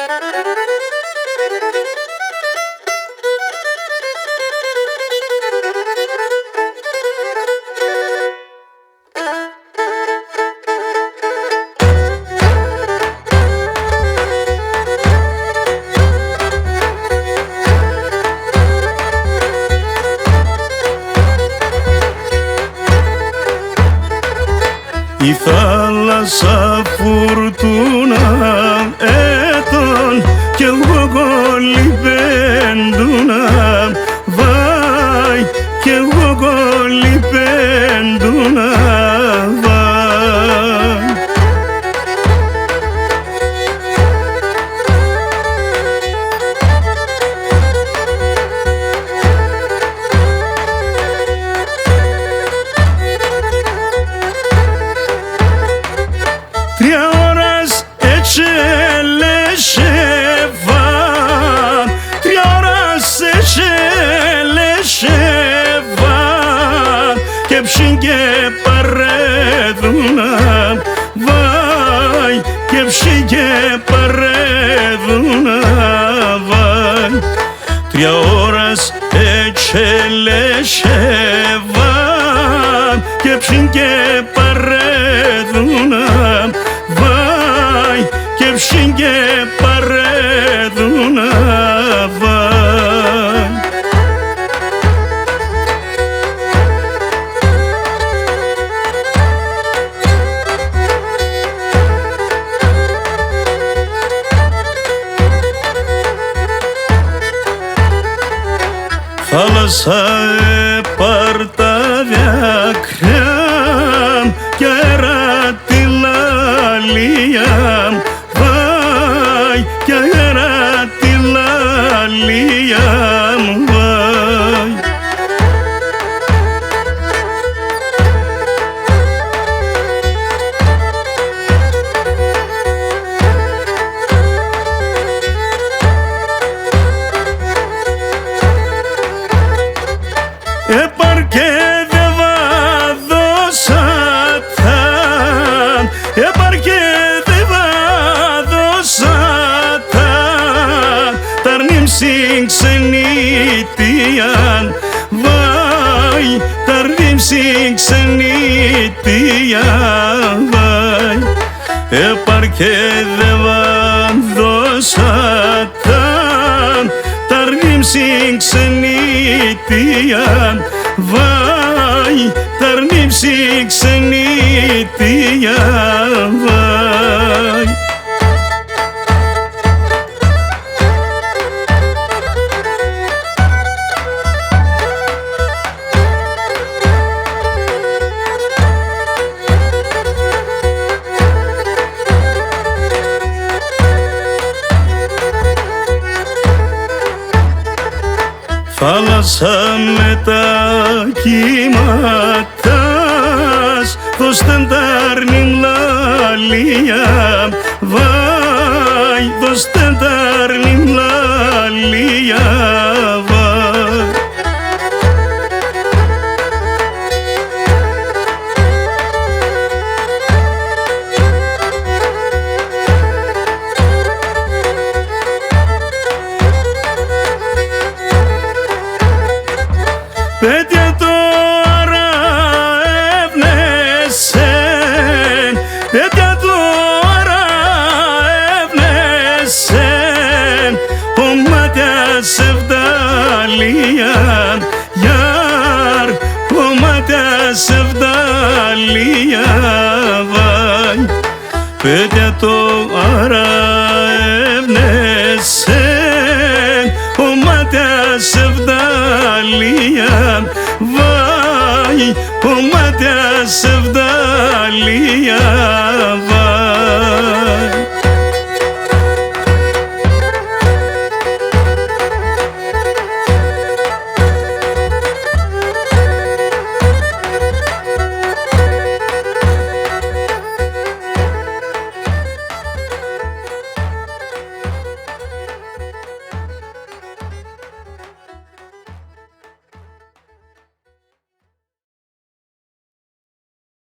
Η θάλασσα φουρτούνα έτον κι εγώ κολυμπέντουνα βάι κι εγώ κολυμπέντουνα βάι. Τρία ώρας ετσελέσσευαν, τρία ώρας ετσελέσσευαν και ψήν και παρέδουναν βάι και ψήν και παρέδουναν βάι. Τρία ώρας ετσελέσσευαν και ψήν και παρέδουναν βάι και ψήν και παρέδουνα βάι. Θάλασσα επάρ' τα δάκρυα κι αέρα τη λαλία βάι κι αέρα τη λαλία βάι. Έπαρ και δε βαδώσαταν, έπαρ και δε βαδώσαταν, ταρνίμ συν ξενήτιαν βάι, ταρνίμ συν ξενήτιαν βάι. Έπαρ και δε βαδώσαταν, ταρνίμ συν ξενήτιαν βάι, ταρνίμ συν ξενήτιαν βάι. Θάλασσα με τα κύματας δώστε ταρνίμ λαλία βάι, δώστε ταρνίμ λαλία βάι. Παιδιά τώρα εύνεσεν, παιδιά τώρα εύνεσεν, κομμάτια σεβδαλίαν, γιαρ, κομμάτια σεβδαλίαν βάι. Παιδιά τώρα εύνεσεν, κομμάτια σεβδαλίαν βάι, κομμάτια σεβδαλίαν